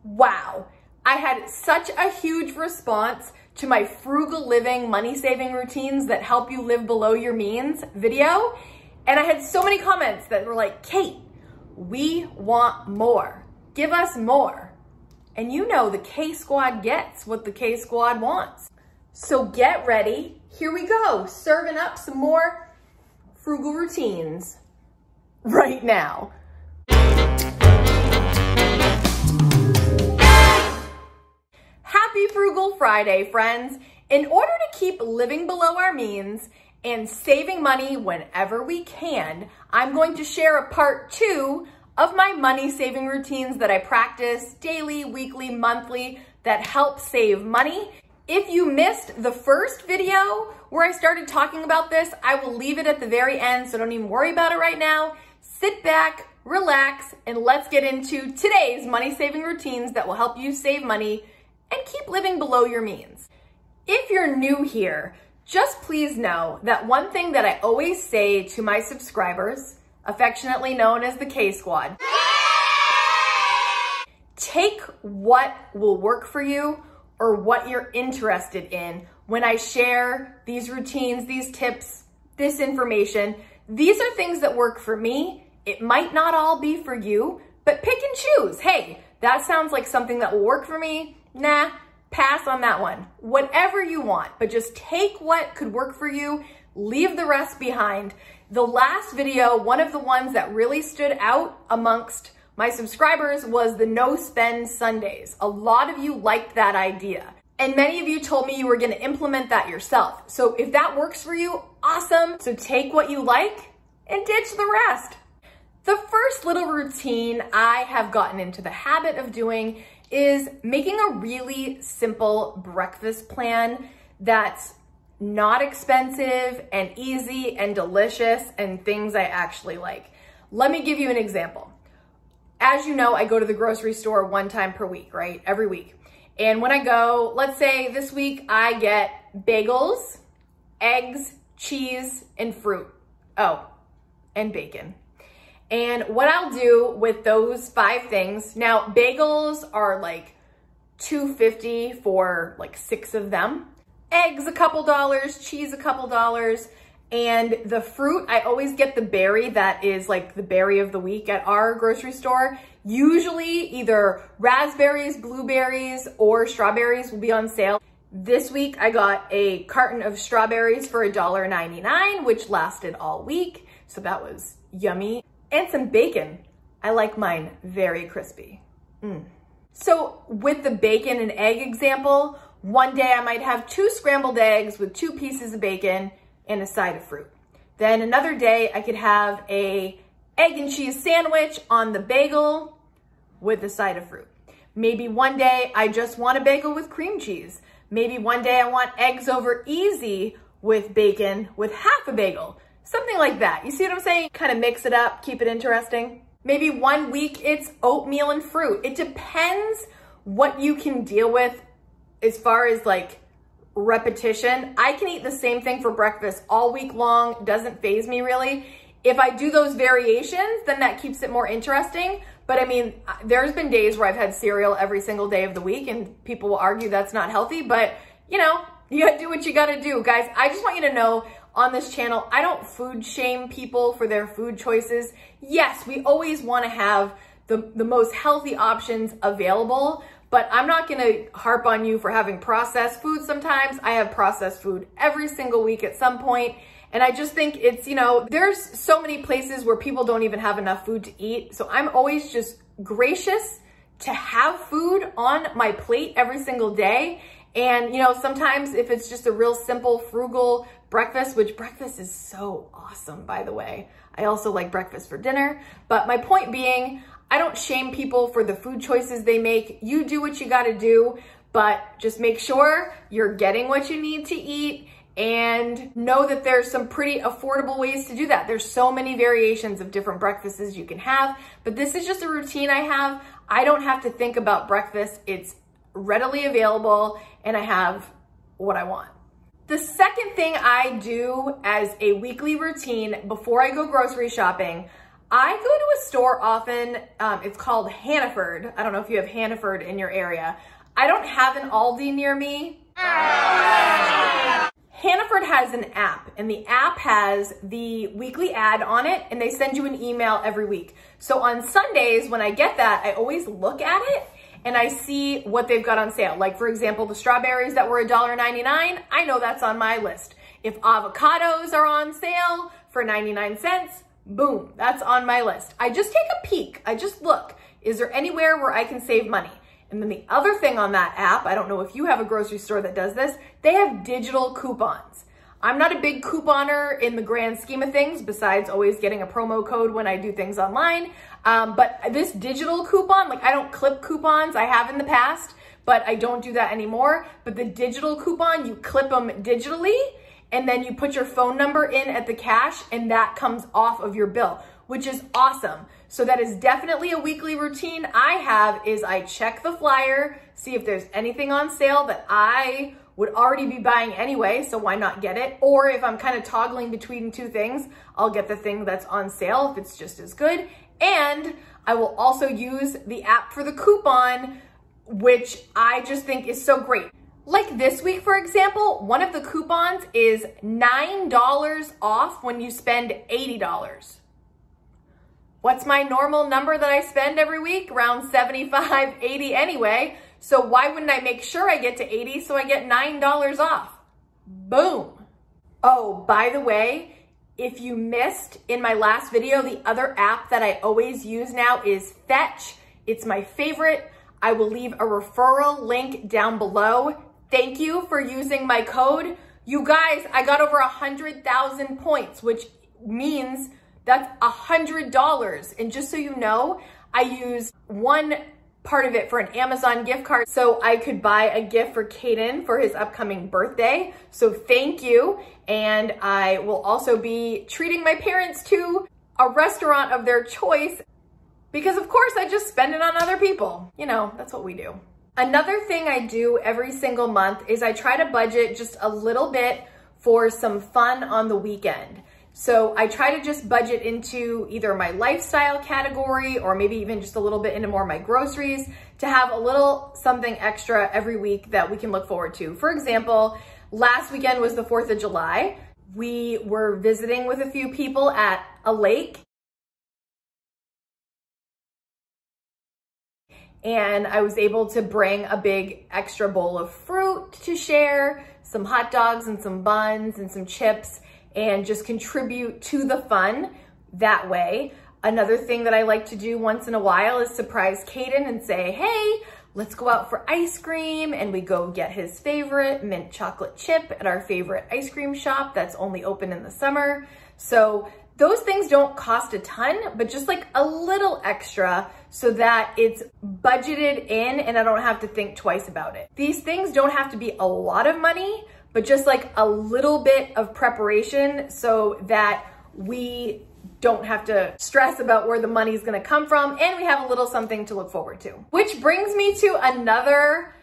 Wow, I had such a huge response to my frugal living, money saving routines that help you live below your means video. And I had so many comments that were like, Kate, we want more. Give us more. And you know the K-Squad gets what the K-Squad wants. So get ready. Here we go, serving up some more frugal routines right now. Happy Frugal Friday, friends. In order to keep living below our means and saving money whenever we can, I'm going to share a part 2 of my money saving routines that I practice daily, weekly, monthly that help save money. If you missed the first video where I started talking about this, I will leave it at the very end, so don't even worry about it right now. Sit back, relax, and let's get into today's money saving routines that will help you save money and keep living below your means. If you're new here, just please know that one thing that I always say to my subscribers, affectionately known as the K-Squad, take what will work for you or what you're interested in when I share these routines, these tips, this information. These are things that work for me. It might not all be for you, but pick and choose. Hey, that sounds like something that will work for me. Nah, pass on that one. Whatever you want, but just take what could work for you, leave the rest behind. The last video, one of the ones that really stood out amongst my subscribers was the no spend Sundays. A lot of you liked that idea. And many of you told me you were gonna implement that yourself. So if that works for you, awesome. So take what you like and ditch the rest. The first little routine I have gotten into the habit of doing is making a really simple breakfast plan that's not expensive and easy and delicious and things I actually like. Let me give you an example. As you know, I go to the grocery store one time per week, right? Every week. And when I go, let's say this week I get bagels, eggs, cheese, and fruit. Oh, and bacon. And what I'll do with those 5 things, now bagels are like $2.50 for like 6 of them. Eggs, a couple dollars, cheese, a couple dollars. And the fruit, I always get the berry that is like the berry of the week at our grocery store. Usually either raspberries, blueberries, or strawberries will be on sale. This week I got a carton of strawberries for $1.99, which lasted all week. So that was yummy. And some bacon. I like mine very crispy. So with the bacon and egg example, one day I might have 2 scrambled eggs with 2 pieces of bacon and a side of fruit. Then another day I could have a egg and cheese sandwich on the bagel with a side of fruit. Maybe one day I just want a bagel with cream cheese. Maybe one day I want eggs over easy with bacon with half a bagel. Something like that. You see what I'm saying? Kind of mix it up, keep it interesting. Maybe one week it's oatmeal and fruit. It depends what you can deal with as far as like repetition. I can eat the same thing for breakfast all week long. It doesn't faze me really. If I do those variations, then that keeps it more interesting. But I mean, there's been days where I've had cereal every single day of the week and people will argue that's not healthy, but you know, you gotta do what you gotta do. Guys, I just want you to know on this channel, I don't food shame people for their food choices. Yes, we always wanna have the most healthy options available, but I'm not gonna harp on you for having processed food sometimes. I have processed food every single week at some point, and I just think it's, you know, there's so many places where people don't even have enough food to eat, so I'm always just gracious to have food on my plate every single day. And, you know, sometimes if it's just a real simple, frugal breakfast, which breakfast is so awesome, by the way. I also like breakfast for dinner. But my point being, I don't shame people for the food choices they make. You do what you gotta do, but just make sure you're getting what you need to eat and know that there's some pretty affordable ways to do that. There's so many variations of different breakfasts you can have, but this is just a routine I have. I don't have to think about breakfast. It's readily available and I have what I want. The second thing I do as a weekly routine before I go grocery shopping, I go to a store often, it's called Hannaford. I don't know if you have Hannaford in your area. I don't have an Aldi near me. Hannaford has an app, and the app has the weekly ad on it, and they send you an email every week. So on Sundays, when I get that, I always look at it and I see what they've got on sale. Like, for example, the strawberries that were $1.99, I know that's on my list. If avocados are on sale for 99 cents, boom, that's on my list. I just take a peek. I just look. Is there anywhere where I can save money? And then the other thing on that app, I don't know if you have a grocery store that does this, they have digital coupons. I'm not a big couponer in the grand scheme of things, besides always getting a promo code when I do things online. But this digital coupon, like I don't clip coupons, I have in the past, but I don't do that anymore. But the digital coupon, you clip them digitally, and then you put your phone number in at the cash, and that comes off of your bill, which is awesome. So that is definitely a weekly routine I have, is I check the flyer, see if there's anything on sale that I would already be buying anyway, so why not get it? Or if I'm kind of toggling between two things, I'll get the thing that's on sale if it's just as good. And I will also use the app for the coupon, which I just think is so great. Like this week, for example, one of the coupons is $9 off when you spend $80. What's my normal number that I spend every week? Around 75, 80 anyway. So why wouldn't I make sure I get to 80 so I get $9 off? Boom. Oh, by the way, if you missed in my last video, the other app that I always use now is Fetch. It's my favorite. I will leave a referral link down below. Thank you for using my code. You guys, I got over 100,000 points, which means that's $100. And just so you know, I use one part of it for an Amazon gift card so I could buy a gift for Kaden for his upcoming birthday. So thank you. And I will also be treating my parents to a restaurant of their choice because of course I just spend it on other people. You know, that's what we do. Another thing I do every single month is I try to budget just a little bit for some fun on the weekend. So I try to just budget into either my lifestyle category or maybe even just a little bit into more my groceries to have a little something extra every week that we can look forward to. For example, last weekend was the 4th of July. We were visiting with a few people at a lake. And I was able to bring a big extra bowl of fruit to share, some hot dogs and some buns and some chips, and just contribute to the fun that way. Another thing that I like to do once in a while is surprise Kaden and say, hey, let's go out for ice cream. And we go get his favorite mint chocolate chip at our favorite ice cream shop that's only open in the summer. So those things don't cost a ton, but just like a little extra so that it's budgeted in and I don't have to think twice about it. These things don't have to be a lot of money, but just like a little bit of preparation so that we don't have to stress about where the money's gonna come from and we have a little something to look forward to. Which brings me to another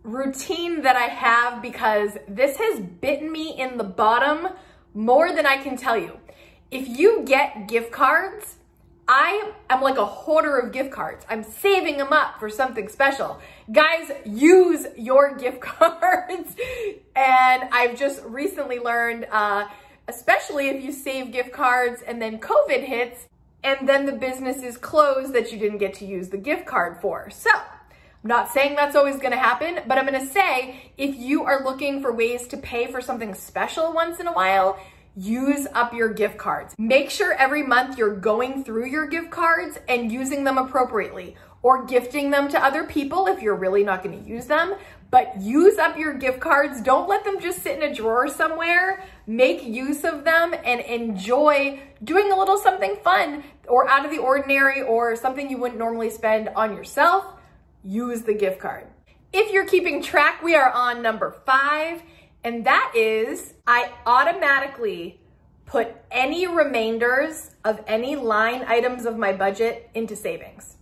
routine that I have because this has bitten me in the bottom more than I can tell you. If you get gift cards, I am like a hoarder of gift cards. I'm saving them up for something special. Guys, use your gift cards. And I've just recently learned, especially if you save gift cards and then COVID hits and then the business is closed that you didn't get to use the gift card for. So I'm not saying that's always gonna happen, but I'm gonna say if you are looking for ways to pay for something special once in a while, use up your gift cards. Make sure every month you're going through your gift cards and using them appropriately or gifting them to other people if you're really not gonna use them, but use up your gift cards. Don't let them just sit in a drawer somewhere. Make use of them and enjoy doing a little something fun or out of the ordinary or something you wouldn't normally spend on yourself. Use the gift card. If you're keeping track, we are on number 5. And that is, I automatically put any remainders of any line items of my budget into savings,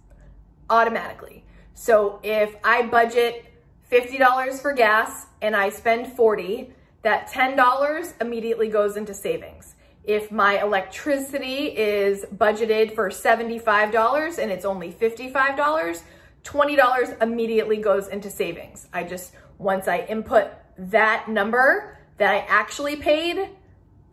automatically. So if I budget $50 for gas and I spend $40, that $10 immediately goes into savings. If my electricity is budgeted for $75 and it's only $55, $20 immediately goes into savings. Once I input that number that I actually paid,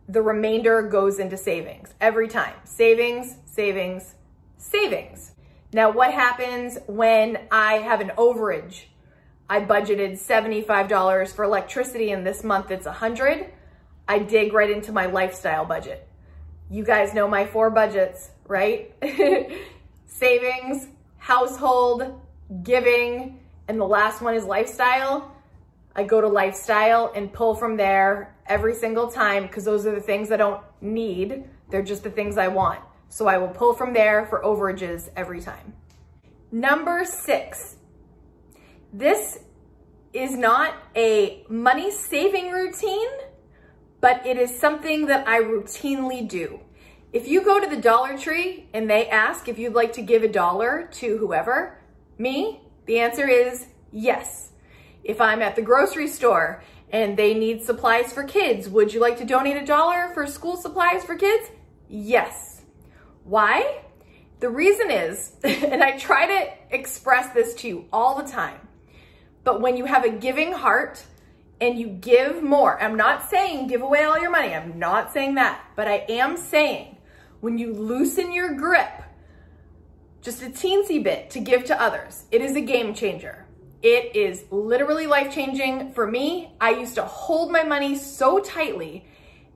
the remainder goes into savings every time. Savings, savings, savings. Now, what happens when I have an overage? I budgeted $75 for electricity and this month it's $100. I dig right into my lifestyle budget. You guys know my 4 budgets, right? Savings, household, giving, and the last one is lifestyle. I go to lifestyle and pull from there every single time because those are the things I don't need. They're just the things I want. So I will pull from there for overages every time. Number 6. This is not a money saving routine, but it is something that I routinely do. If you go to the Dollar Tree and they ask if you'd like to give $1 to whoever, me, the answer is yes. If I'm at the grocery store and they need supplies for kids, would you like to donate $1 for school supplies for kids? Yes. Why? The reason is, and I try to express this to you all the time, but when you have a giving heart and you give more, I'm not saying give away all your money, I'm not saying that, but I am saying when you loosen your grip just a teensy bit to give to others, it is a game changer. It is literally life-changing for me. I used to hold my money so tightly,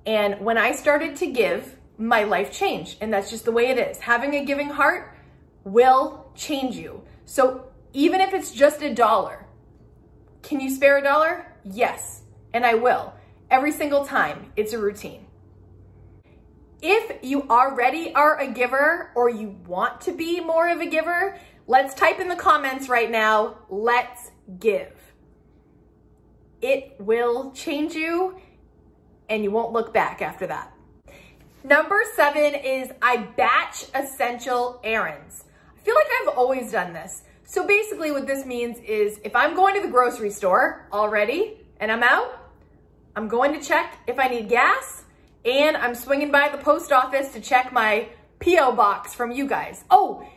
and when I started to give, my life changed, and that's just the way it is. Having a giving heart will change you. So even if it's just $1, can you spare $1? Yes, and I will. Every single time, it's a routine. If you already are a giver or you want to be more of a giver, let's type in the comments right now, let's give. It will change you and you won't look back after that. Number 7 is I batch essential errands. I feel like I've always done this. So basically what this means is if I'm going to the grocery store already and I'm out, I'm going to check if I need gas, and I'm swinging by the post office to check my P.O. box from you guys. Oh,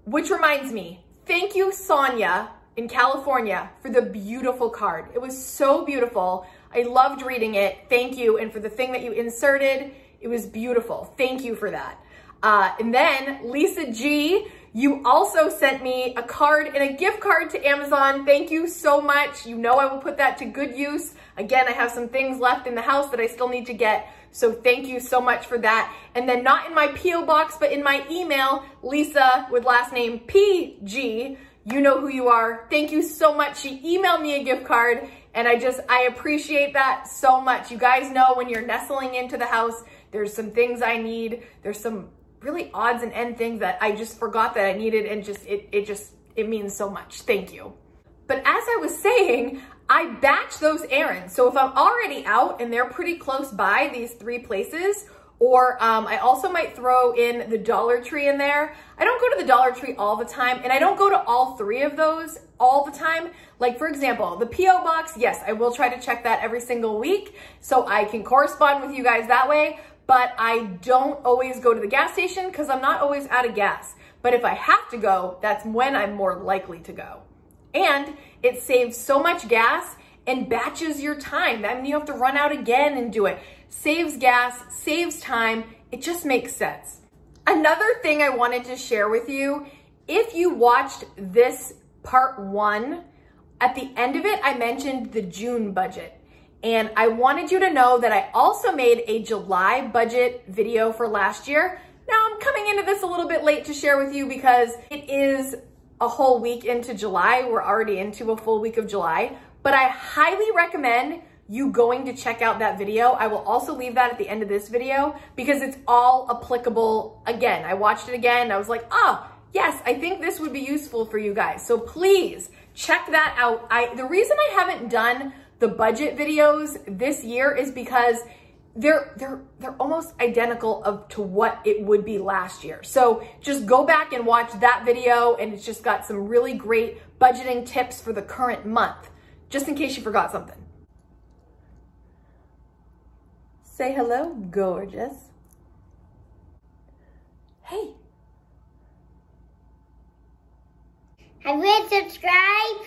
which reminds me, thank you, Sonia in California, for the beautiful card. It was so beautiful. I loved reading it. Thank you. And for the thing that you inserted, it was beautiful. Thank you for that. And then Lisa G, you also sent me a card and a gift card to Amazon. Thank you so much. You know I will put that to good use. Again, I have some things left in the house that I still need to get. So thank you so much for that. And then not in my P.O. box, but in my email, Lisa with last name PG, you know who you are. Thank you so much. She emailed me a gift card and I appreciate that so much. You guys know when you're nestling into the house, there's some things I need. There's some really odds and end things that I just forgot that I needed, and it means so much. Thank you. But as I was saying, I batch those errands. So if I'm already out and they're pretty close by, these 3 places, or I also might throw in the Dollar Tree in there. I don't go to the Dollar Tree all the time, and I don't go to all 3 of those all the time. Like for example, the P.O. box, yes, I will try to check that every single week so I can correspond with you guys that way, but I don't always go to the gas station because I'm not always out of gas. But if I have to go, that's when I'm more likely to go. And it saves so much gas and batches your time. That means you have to run out again and do it. Saves gas, saves time. It just makes sense. Another thing I wanted to share with you, if you watched this part 1, at the end of it, I mentioned the June budget. And I wanted you to know that I also made a July budget video for last year. Now I'm coming into this a little bit late to share with you because it is a whole week into July. We're already into a full week of July, but I highly recommend you going to check out that video. I will also leave that at the end of this video because it's all applicable. Again, I watched it again and I was like, yes, I think this would be useful for you guys. So please check that out. The reason I haven't done the budget videos this year is because they're almost identical to what it would be last year. So just go back and watch that video, and it's just got some really great budgeting tips for the current month, just in case you forgot something. Say hello, gorgeous. Hey. Have you subscribe?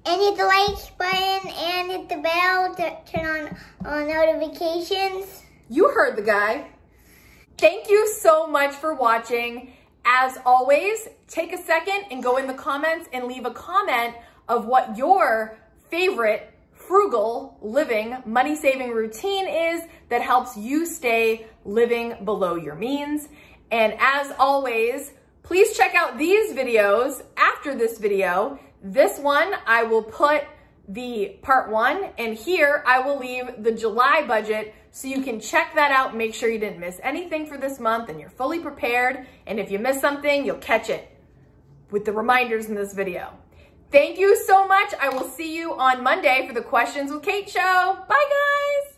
And hit the like button and hit the bell to turn on notifications. You heard the guy. Thank you so much for watching. As always, take a second and go in the comments and leave a comment of what your favorite frugal living, money-saving routine is that helps you stay living below your means. And as always, please check out these videos after this video. This one, I will put the part 1, and here I will leave the July budget so you can check that out, make sure you didn't miss anything for this month and you're fully prepared. And if you miss something, you'll catch it with the reminders in this video. Thank you so much. I will see you on Monday for the Questions with Kate show. Bye, guys.